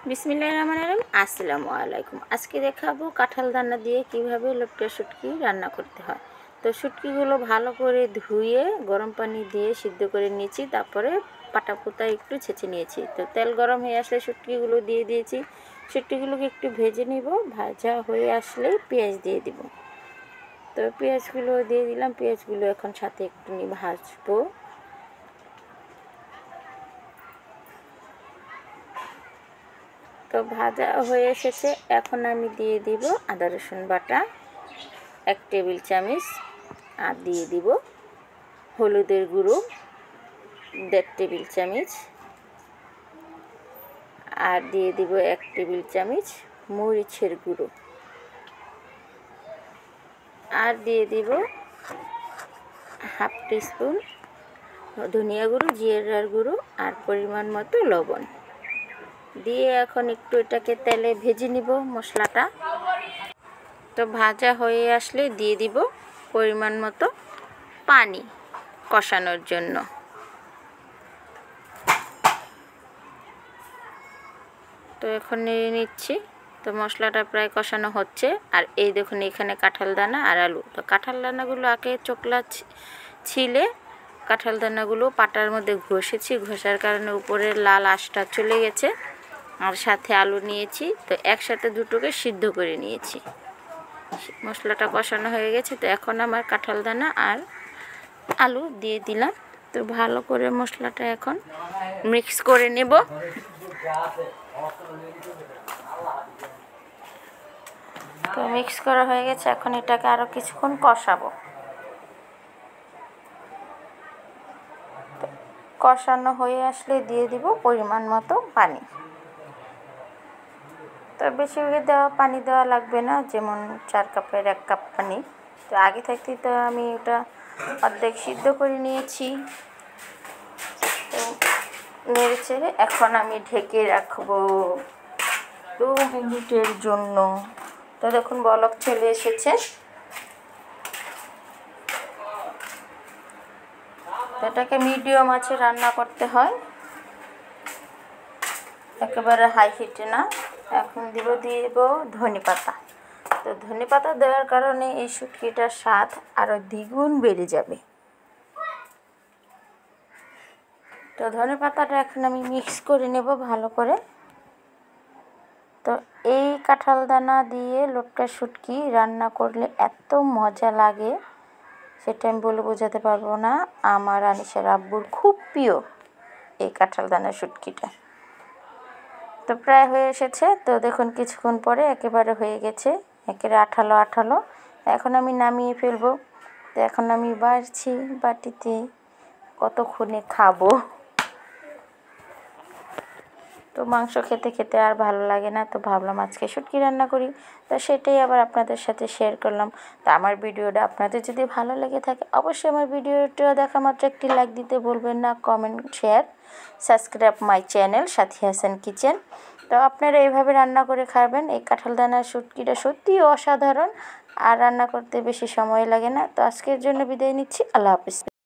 বিসমিল্লাহির রহমানির রহিম। আসসালামু আলাইকুম। আজকে দেখাবো কাঁঠাল দানা দিয়ে কিভাবে লটকা শুটকি রান্না করতে হয়। তো শুটকিগুলো ভালো করে ধুয়ে গরম পানি দিয়ে সিদ্ধ করে নিয়েছি, তারপরে পাটা পোতা একটু ছেঁচে নিয়েছি। তো তেল গরম হয়ে আসলে শুটকিগুলো দিয়ে দিয়েছি। শুটকিগুলোকে একটু ভেজে নিব। ভাজা হয়ে আসলে পেঁয়াজ দিয়ে দিব। তো পেঁয়াজগুলো দিয়ে দিলাম। পেঁয়াজগুলো এখন সাথে একটু ভাজবো। তো ভাজা হয়ে এসেছে, এখন আমি দিয়ে দিব আদা রসুন বাটা 1 টেবিল চামচ, আর দিয়ে দিব হলুদের গুঁড়ো 1.5 টেবিল চামচ, আর দিয়ে দিব 1 টেবিল চামচ মরিচের গুঁড়ো, আর দিয়ে দিব হাফ টিস্পুন ধনিয়া গুঁড়ো, জিরার গুঁড়ো, আর পরিমাণ মতো লবণ দিয়ে এখন একটু এটাকে তেলে ভেজে নিব মশলাটা। তো ভাজা হয়ে আসলে দিয়ে দিব পরিমাণ মতো পানি কষানোর জন্য। তো এখন নিয়ে নিচ্ছি। তো মশলাটা প্রায় কষানো হচ্ছে। আর এই দেখুন এখানে কাঁঠাল দানা আর আলু। তো কাঁঠাল দানাগুলো আগে চোকলা ছিলে কাঁঠাল দানাগুলো পাটার মধ্যে ঘষেছি, ঘষার কারণে উপরের লাল আঁশটা চলে গেছে। আর সাথে আলু নিয়েছি, তো একসাথে দুটোকে সিদ্ধ করে নিয়েছি। মশলাটা কষানো হয়ে গেছে। তো এখন আমার কাঁঠাল দানা আর আলু দিয়ে দিলাম। তো ভালো করে মশলাটা এখন মিক্স করে নেব। তো মিক্স করা হয়ে গেছে, এখন এটাকে আরও কিছুক্ষণ কষাবো। কষানো হয়ে আসলে দিয়ে দিব পরিমাণ মতো পানি। তো বেশি পানি দেওয়া লাগবে না, যেমন 4 কাপের 1 কাপ পানি। তো আগে থাকতেই তো আমি এটা অর্ধেক সিদ্ধ করে নিয়েছি। তো নেড়ে চেড়ে এখন আমি ঢেকে রাখবো 2 মিনিটের জন্য। তো দেখুন বলক চলে এসেছে। এটাকে মিডিয়াম আঁচে রান্না করতে হয়, একেবারে হাই হিটে না। এখন দিব ধনেপাতা। তো ধনেপাতা দেওয়ার কারণে এই শুটকিটার স্বাদ আরও দ্বিগুণ বেড়ে যাবে। তো ধনেপাতাটা এখন আমি মিক্স করে নেব ভালো করে। তো এই কাঁঠাল দানা দিয়ে লটকা শুটকি রান্না করলে এত মজা লাগে, সেটা আমি বলে বোঝাতে পারবো না। আমার আনিশার আব্বুর খুব প্রিয় এই কাঁঠাল দানা শুটকিটা। তো প্রায় হয়ে এসেছে। তো দেখুন কিছুক্ষণ পরে একেবারে হয়ে গেছে, একেবারে আঠালো আঠালো। এখন আমি নামিয়ে ফেলবো। তো এখন আমি বাড়ছি বাটিতে, কতক্ষণে খাবো। তো মাংস খেতে খেতে আর ভালো লাগে না, তো ভাবলাম আজকে শুটকি রান্না করি। তো সেটাই আবার আপনাদের সাথে শেয়ার করলাম। তো আমার ভিডিওটা আপনাদের যদি ভালো লেগে থাকে, অবশ্যই আমার ভিডিওটা দেখা মাত্র একটি লাইক দিতে ভুলবেন না, comment, share, subscribe my channel Sathi Hasan kitchen. তো আপনারা এইভাবে রান্না করে খাবেন। এই কাঁঠাল দানার শুটকিটা সত্যিই অসাধারণ, আর রান্না করতে বেশি সময় লাগে না। তো আজকের জন্য বিদায় নিচ্ছি। আল্লাহ হাফিজ।